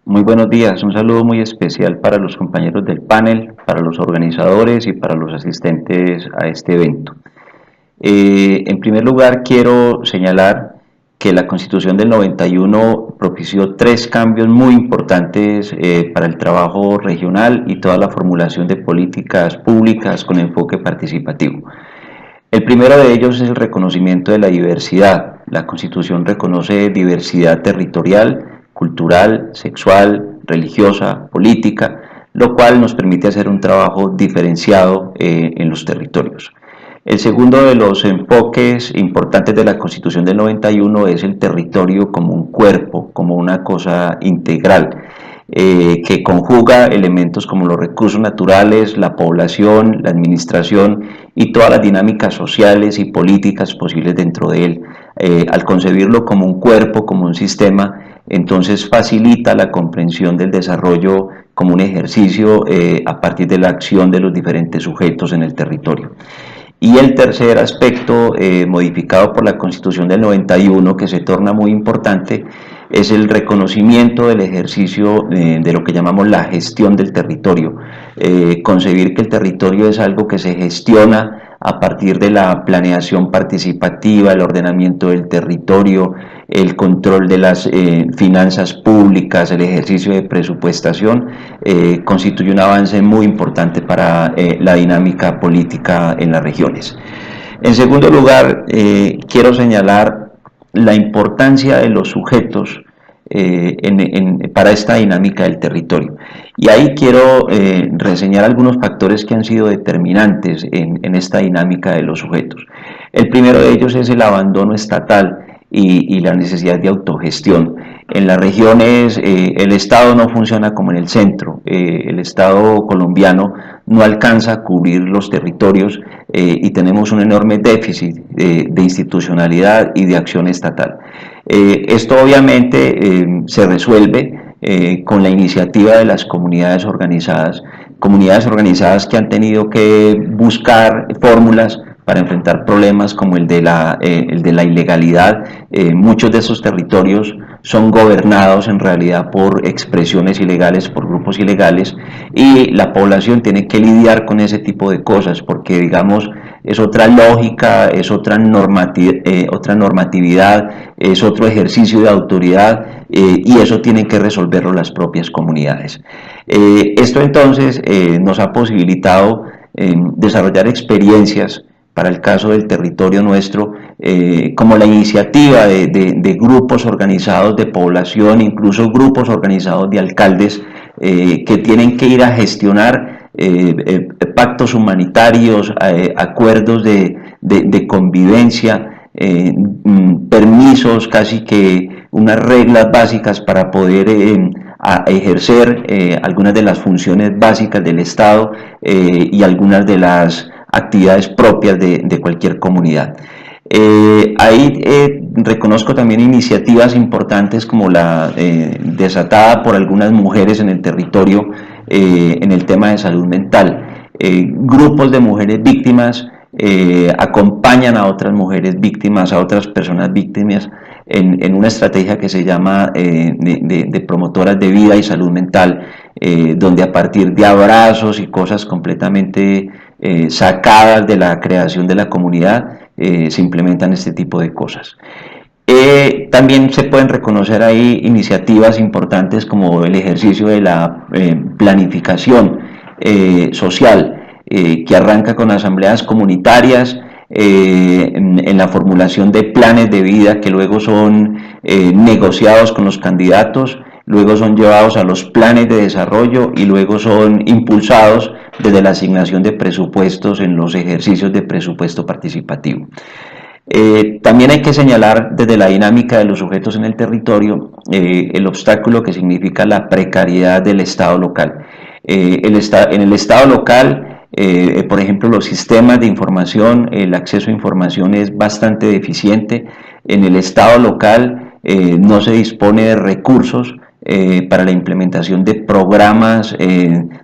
Muy buenos días, un saludo muy especial para los compañeros del panel, para los organizadores y para los asistentes a este evento. En primer lugar, quiero señalar que la Constitución del 91 propició tres cambios muy importantes para el trabajo regional y toda la formulación de políticas públicas con enfoque participativo. El primero de ellos es el reconocimiento de la diversidad. La Constitución reconoce diversidad territorial, cultural, sexual, religiosa, política, lo cual nos permite hacer un trabajo diferenciado en los territorios. El segundo de los enfoques importantes de la Constitución del 91 es el territorio como un cuerpo, como una cosa integral, que conjuga elementos como los recursos naturales, la población, la administración y todas las dinámicas sociales y políticas posibles dentro de él. Al concebirlo como un cuerpo, como un sistema, entonces facilita la comprensión del desarrollo como un ejercicio a partir de la acción de los diferentes sujetos en el territorio. Y el tercer aspecto modificado por la Constitución del 91, que se torna muy importante, es el reconocimiento del ejercicio de lo que llamamos la gestión del territorio. Concebir que el territorio es algo que se gestiona a partir de la planeación participativa, el ordenamiento del territorio, el control de las finanzas públicas, el ejercicio de presupuestación, constituye un avance muy importante para la dinámica política en las regiones. En segundo lugar, quiero señalar la importancia de los sujetos para esta dinámica del territorio. Y ahí quiero reseñar algunos factores que han sido determinantes en esta dinámica de los sujetos. El primero de ellos es el abandono estatal y la necesidad de autogestión. En las regiones el Estado no funciona como en el centro, el Estado colombiano no alcanza a cubrir los territorios y tenemos un enorme déficit de institucionalidad y de acción estatal. Esto obviamente se resuelve con la iniciativa de las comunidades organizadas que han tenido que buscar fórmulas para enfrentar problemas como el de la ilegalidad. Muchos de esos territorios son gobernados en realidad por expresiones ilegales, por grupos ilegales, y la población tiene que lidiar con ese tipo de cosas porque, digamos, es otra lógica, es otra normatividad, es otro ejercicio de autoridad, y eso tienen que resolverlo las propias comunidades. Esto entonces nos ha posibilitado desarrollar experiencias para el caso del territorio nuestro, como la iniciativa de grupos organizados de población, incluso grupos organizados de alcaldes, que tienen que ir a gestionar pactos humanitarios, acuerdos de convivencia, permisos, casi que unas reglas básicas para poder a ejercer algunas de las funciones básicas del Estado y algunas de las actividades propias de cualquier comunidad. Ahí reconozco también iniciativas importantes como la desatada por algunas mujeres en el territorio en el tema de salud mental. Grupos de mujeres víctimas acompañan a otras mujeres víctimas, a otras personas víctimas en una estrategia que se llama de promotoras de vida y salud mental, donde a partir de abrazos y cosas completamente sacadas de la creación de la comunidad se implementan este tipo de cosas. También se pueden reconocer ahí iniciativas importantes como el ejercicio de la planificación social, que arranca con asambleas comunitarias, en la formulación de planes de vida que luego son negociados con los candidatos, luego son llevados a los planes de desarrollo y luego son impulsados desde la asignación de presupuestos en los ejercicios de presupuesto participativo. También hay que señalar desde la dinámica de los sujetos en el territorio el obstáculo que significa la precariedad del Estado local. En el Estado local, por ejemplo, los sistemas de información, el acceso a información es bastante deficiente. En el Estado local no se dispone de recursos para la implementación de programas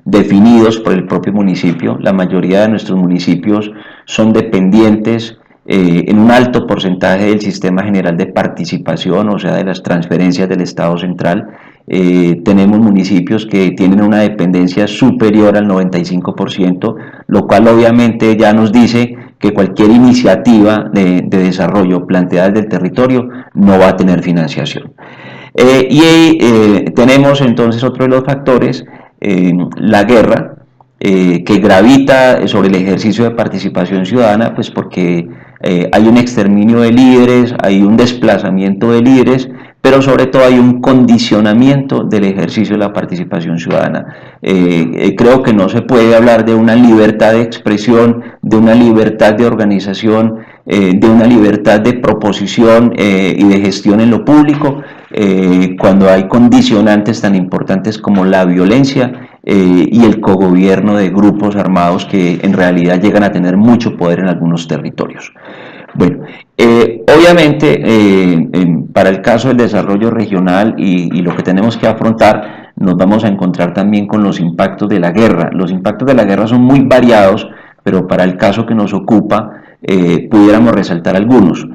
definidos por el propio municipio. La mayoría de nuestros municipios son dependientes en un alto porcentaje del sistema general de participación, o sea, de las transferencias del Estado central, tenemos municipios que tienen una dependencia superior al 95%, lo cual obviamente ya nos dice que cualquier iniciativa de desarrollo planteada desde el territorio no va a tener financiación. Tenemos entonces otro de los factores, la guerra, que gravita sobre el ejercicio de participación ciudadana, pues porque hay un exterminio de líderes, hay un desplazamiento de líderes, pero sobre todo hay un condicionamiento del ejercicio de la participación ciudadana. Creo que no se puede hablar de una libertad de expresión, de una libertad de organización, de una libertad de proposición y de gestión en lo público, cuando hay condicionantes tan importantes como la violencia y el cogobierno de grupos armados que en realidad llegan a tener mucho poder en algunos territorios. Bueno, obviamente para el caso del desarrollo regional y lo que tenemos que afrontar, nos vamos a encontrar también con los impactos de la guerra. Los impactos de la guerra son muy variados, pero para el caso que nos ocupa pudiéramos resaltar algunos.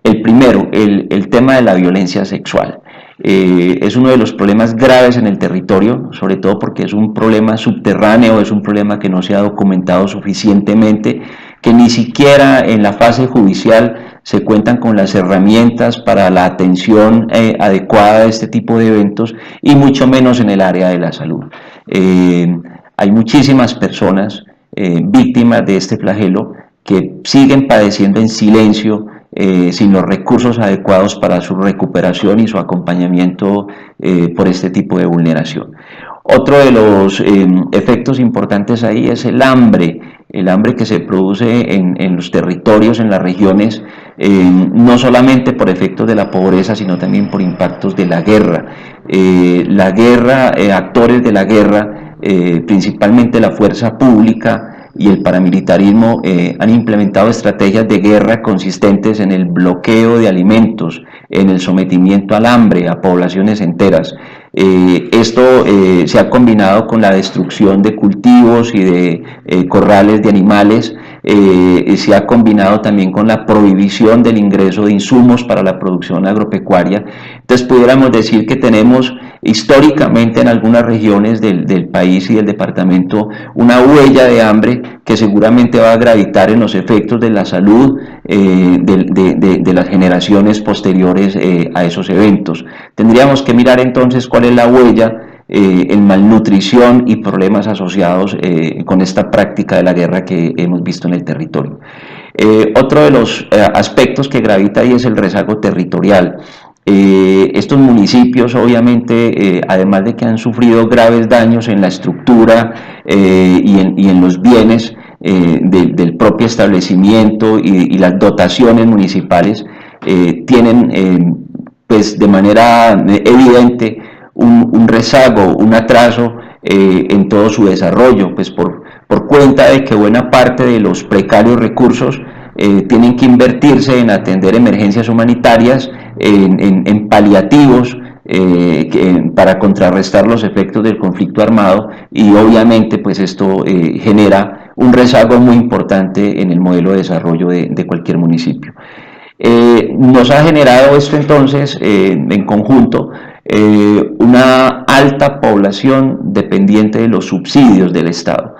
El primero, el tema de la violencia sexual. Es uno de los problemas graves en el territorio, sobre todo porque es un problema subterráneo, es un problema que no se ha documentado suficientemente, que ni siquiera en la fase judicial se cuentan con las herramientas para la atención adecuada de este tipo de eventos, y mucho menos en el área de la salud. Hay muchísimas personas víctimas de este flagelo que siguen padeciendo en silencio, sin los recursos adecuados para su recuperación y su acompañamiento por este tipo de vulneración. Otro de los efectos importantes ahí es el hambre que se produce en los territorios, en las regiones, no solamente por efectos de la pobreza, sino también por impactos de la guerra. Actores de la guerra, principalmente la fuerza pública y el paramilitarismo, han implementado estrategias de guerra consistentes en el bloqueo de alimentos, en el sometimiento al hambre a poblaciones enteras. Esto se ha combinado con la destrucción de cultivos y de corrales de animales, se ha combinado también con la prohibición del ingreso de insumos para la producción agropecuaria. Entonces pudiéramos decir que tenemos históricamente en algunas regiones del país y del departamento una huella de hambre que seguramente va a gravitar en los efectos de la salud de las generaciones posteriores a esos eventos. Tendríamos que mirar entonces cuál es la huella en malnutrición y problemas asociados con esta práctica de la guerra que hemos visto en el territorio. Otro de los aspectos que gravita ahí es el rezago territorial. Estos municipios obviamente, además de que han sufrido graves daños en la estructura y en los bienes del propio establecimiento y las dotaciones municipales, tienen pues de manera evidente un rezago, un atraso en todo su desarrollo, pues por cuenta de que buena parte de los precarios recursos tienen que invertirse en atender emergencias humanitarias, en paliativos, para contrarrestar los efectos del conflicto armado, y obviamente pues esto genera un rezago muy importante en el modelo de desarrollo de cualquier municipio. Nos ha generado esto entonces en conjunto una alta población dependiente de los subsidios del Estado.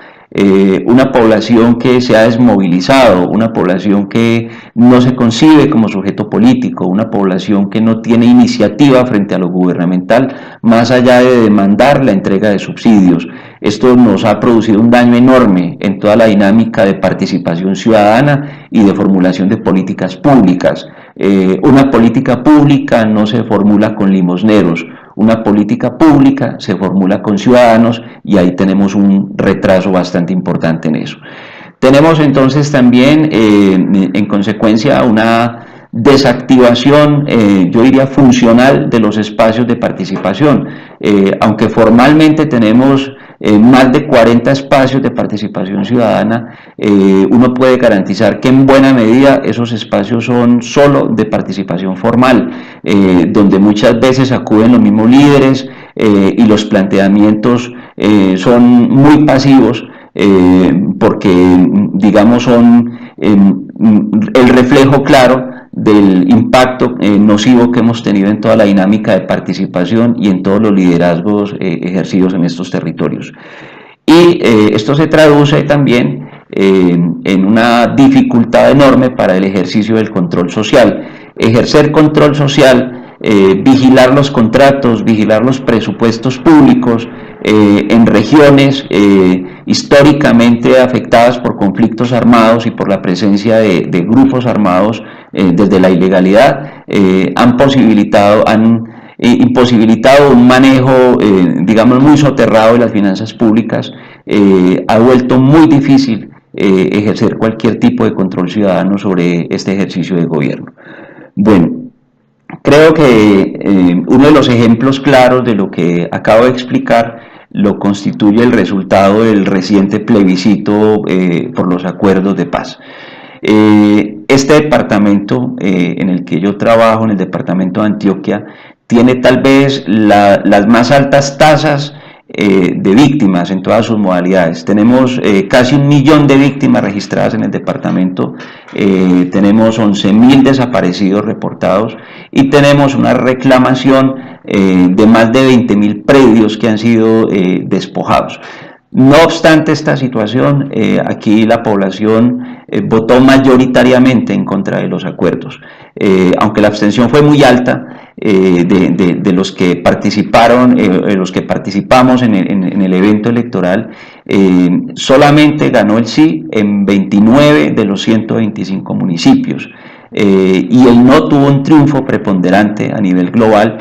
Una población que se ha desmovilizado, una población que no se concibe como sujeto político, una población que no tiene iniciativa frente a lo gubernamental, más allá de demandar la entrega de subsidios. Esto nos ha producido un daño enorme en toda la dinámica de participación ciudadana y de formulación de políticas públicas. Una política pública no se formula con limosneros. Una política pública se formula con ciudadanos, y ahí tenemos un retraso bastante importante en eso. Tenemos entonces también en consecuencia una desactivación, yo diría funcional, de los espacios de participación. Aunque formalmente tenemos más de 40 espacios de participación ciudadana, uno puede garantizar que en buena medida esos espacios son solo de participación formal, donde muchas veces acuden los mismos líderes y los planteamientos son muy pasivos, porque digamos son el reflejo claro del impacto nocivo que hemos tenido en toda la dinámica de participación y en todos los liderazgos ejercidos en estos territorios. Y esto se traduce también en una dificultad enorme para el ejercicio del control social. Ejercer control social, vigilar los contratos, vigilar los presupuestos públicos en regiones históricamente afectadas por conflictos armados y por la presencia de grupos armados desde la ilegalidad, han imposibilitado un manejo, digamos, muy soterrado de las finanzas públicas, ha vuelto muy difícil ejercer cualquier tipo de control ciudadano sobre este ejercicio de gobierno. Bueno, creo que uno de los ejemplos claros de lo que acabo de explicar lo constituye el resultado del reciente plebiscito por los acuerdos de paz. Este departamento en el que yo trabajo, en el departamento de Antioquia, tiene tal vez las más altas tasas de víctimas en todas sus modalidades. Tenemos casi 1 millón de víctimas registradas en el departamento, tenemos 11.000 desaparecidos reportados y tenemos una reclamación de más de 20.000 predios que han sido despojados. No obstante esta situación, aquí la población votó mayoritariamente en contra de los acuerdos. Aunque la abstención fue muy alta, de los que participaron, los que participamos en el evento electoral, solamente ganó el sí en 29 de los 125 municipios. Y el no tuvo un triunfo preponderante a nivel global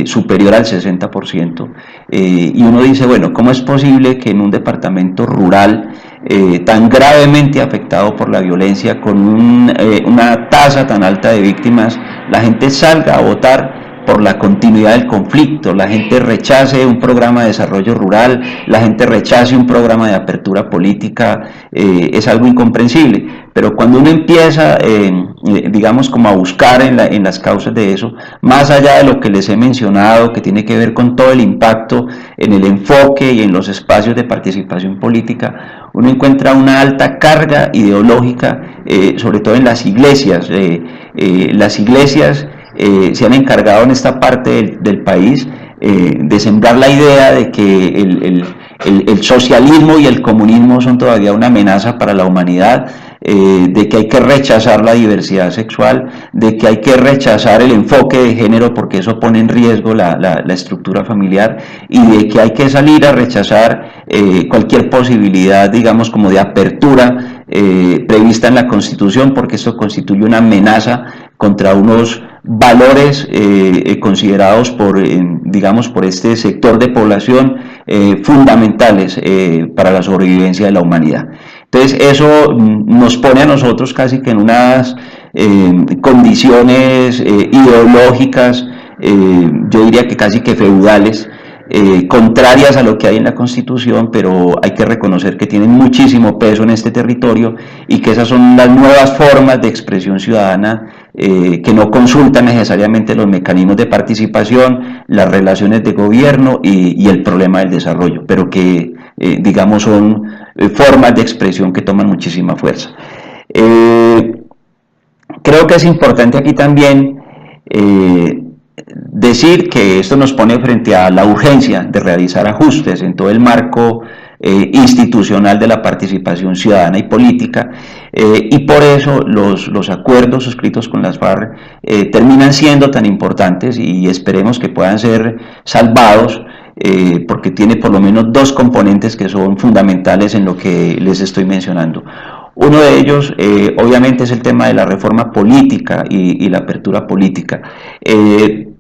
superior al 60%. Y uno dice, bueno, ¿cómo es posible que en un departamento rural tan gravemente afectado por la violencia, con una tasa tan alta de víctimas, la gente salga a votar por la continuidad del conflicto, la gente rechace un programa de desarrollo rural, la gente rechace un programa de apertura política? Es algo incomprensible. Pero cuando uno empieza, digamos, como a buscar en las causas de eso, más allá de lo que les he mencionado, que tiene que ver con todo el impacto en el enfoque y en los espacios de participación política, uno encuentra una alta carga ideológica, sobre todo en las iglesias. Las iglesias se han encargado en esta parte del país de sembrar la idea de que el socialismo y el comunismo son todavía una amenaza para la humanidad, de que hay que rechazar la diversidad sexual, de que hay que rechazar el enfoque de género porque eso pone en riesgo la estructura familiar, y de que hay que salir a rechazar cualquier posibilidad, digamos, como de apertura prevista en la Constitución, porque esto constituye una amenaza contra unos valores considerados digamos, por este sector de población fundamentales para la sobrevivencia de la humanidad. Entonces eso nos pone a nosotros casi que en unas condiciones ideológicas, yo diría que casi que feudales, contrarias a lo que hay en la Constitución, pero hay que reconocer que tienen muchísimo peso en este territorio y que esas son las nuevas formas de expresión ciudadana que no consultan necesariamente los mecanismos de participación, las relaciones de gobierno y el problema del desarrollo, pero que digamos son formas de expresión que toman muchísima fuerza. Creo que es importante aquí también decir que esto nos pone frente a la urgencia de realizar ajustes en todo el marco institucional de la participación ciudadana y política, y por eso los acuerdos suscritos con las FARC terminan siendo tan importantes, y esperemos que puedan ser salvados, porque tiene por lo menos dos componentes que son fundamentales en lo que les estoy mencionando. Uno de ellos, obviamente, es el tema de la reforma política y la apertura política.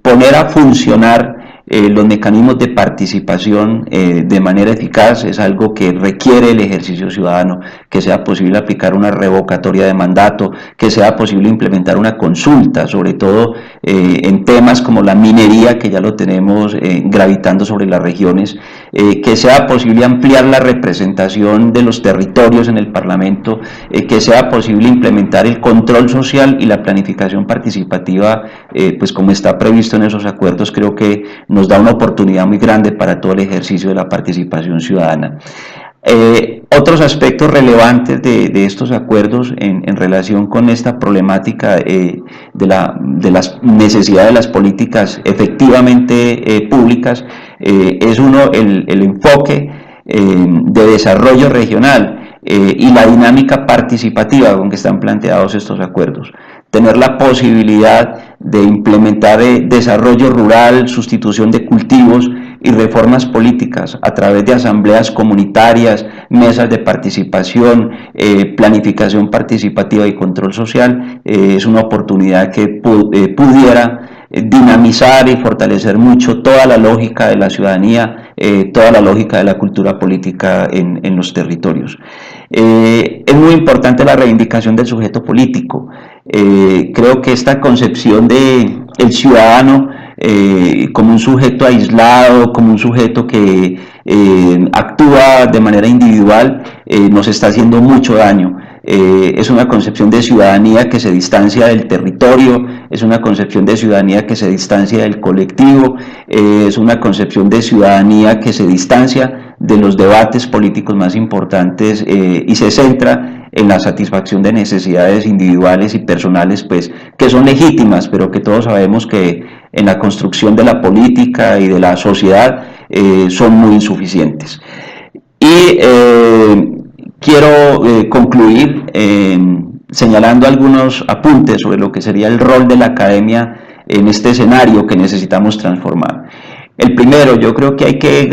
Poner a funcionar los mecanismos de participación de manera eficaz es algo que requiere el ejercicio ciudadano, que sea posible aplicar una revocatoria de mandato, que sea posible implementar una consulta, sobre todo en temas como la minería, que ya lo tenemos gravitando sobre las regiones, que sea posible ampliar la representación de los territorios en el Parlamento, que sea posible implementar el control social y la planificación participativa, pues como está previsto en esos acuerdos. Creo que nos da una oportunidad muy grande para todo el ejercicio de la participación ciudadana. Otros aspectos relevantes de estos acuerdos en relación con esta problemática de las necesidades de las políticas efectivamente públicas es uno, el enfoque de desarrollo regional y la dinámica participativa con que están planteados estos acuerdos. Tener la posibilidad de implementar desarrollo rural, sustitución de cultivos y reformas políticas a través de asambleas comunitarias, mesas de participación, planificación participativa y control social, es una oportunidad que pudiera dinamizar y fortalecer mucho toda la lógica de la ciudadanía, toda la lógica de la cultura política en los territorios. Es muy importante la reivindicación del sujeto político. Creo que esta concepción de el ciudadano como un sujeto aislado, como un sujeto que actúa de manera individual, nos está haciendo mucho daño. Es una concepción de ciudadanía que se distancia del territorio, es una concepción de ciudadanía que se distancia del colectivo, es una concepción de ciudadanía que se distancia de los debates políticos más importantes y se centra en la satisfacción de necesidades individuales y personales, pues, que son legítimas, pero que todos sabemos que en la construcción de la política y de la sociedad son muy insuficientes. Y quiero concluir señalando algunos apuntes sobre lo que sería el rol de la academia en este escenario que necesitamos transformar. El primero, yo creo que hay que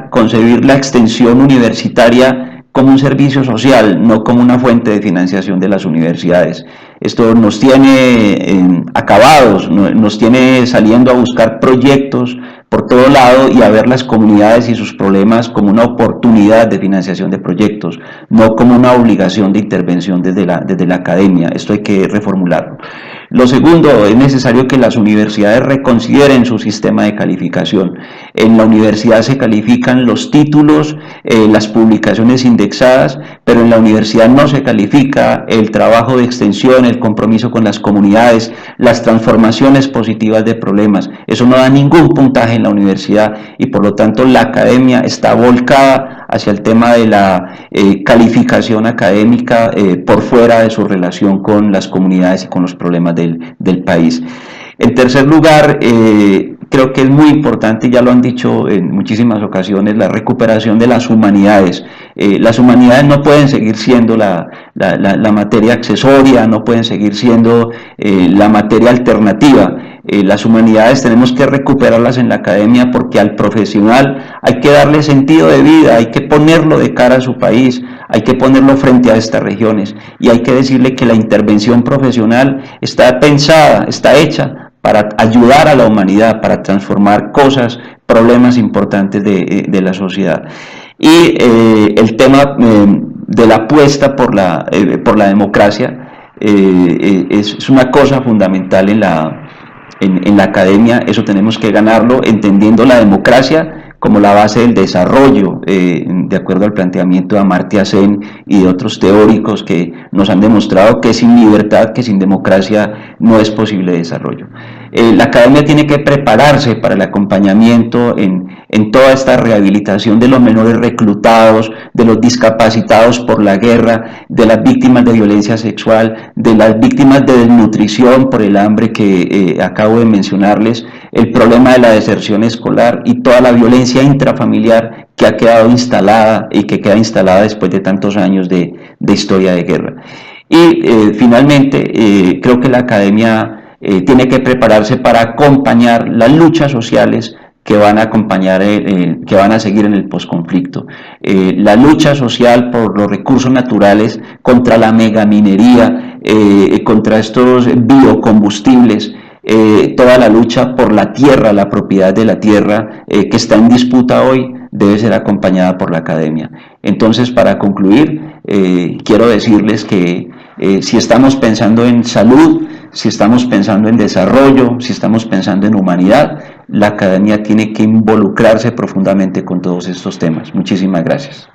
concebir la extensión universitaria como un servicio social, no como una fuente de financiación de las universidades. Esto nos tiene acabados, nos tiene saliendo a buscar proyectos por todo lado y a ver las comunidades y sus problemas como una oportunidad de financiación de proyectos, no como una obligación de intervención desde la academia. Esto hay que reformularlo. Lo segundo, es necesario que las universidades reconsideren su sistema de calificación. En la universidad se califican los títulos, las publicaciones indexadas, pero en la universidad no se califica el trabajo de extensión, el compromiso con las comunidades, las transformaciones positivas de problemas. Eso no da ningún puntaje en la universidad y por lo tanto la academia está volcada hacia el tema de la calificación académica por fuera de su relación con las comunidades y con los problemas del país. En tercer lugar, creo que es muy importante, ya lo han dicho en muchísimas ocasiones, la recuperación de las humanidades. Las humanidades no pueden seguir siendo la materia accesoria, no pueden seguir siendo la materia alternativa. Las humanidades tenemos que recuperarlas en la academia porque al profesional hay que darle sentido de vida, hay que ponerlo de cara a su país, hay que ponerlo frente a estas regiones y hay que decirle que la intervención profesional está pensada, está hecha para ayudar a la humanidad, para transformar cosas, problemas importantes de la sociedad. Y el tema de la apuesta por la democracia es una cosa fundamental en la academia. Eso tenemos que ganarlo entendiendo la democracia como la base del desarrollo, de acuerdo al planteamiento de Amartya Sen y de otros teóricos que nos han demostrado que sin libertad, que sin democracia no es posible desarrollo. La academia tiene que prepararse para el acompañamiento en toda esta rehabilitación de los menores reclutados, de los discapacitados por la guerra, de las víctimas de violencia sexual, de las víctimas de desnutrición por el hambre que acabo de mencionarles, el problema de la deserción escolar y toda la violencia intrafamiliar que ha quedado instalada y que queda instalada después de tantos años de historia de guerra. Y finalmente, creo que la academia tiene que prepararse para acompañar las luchas sociales que van a acompañar, que van a seguir en el posconflicto. La lucha social por los recursos naturales, contra la megaminería, contra estos biocombustibles, toda la lucha por la tierra, la propiedad de la tierra que está en disputa hoy, debe ser acompañada por la academia. Entonces, para concluir, quiero decirles que si estamos pensando en salud, si estamos pensando en desarrollo, si estamos pensando en humanidad, la academia tiene que involucrarse profundamente con todos estos temas. Muchísimas gracias.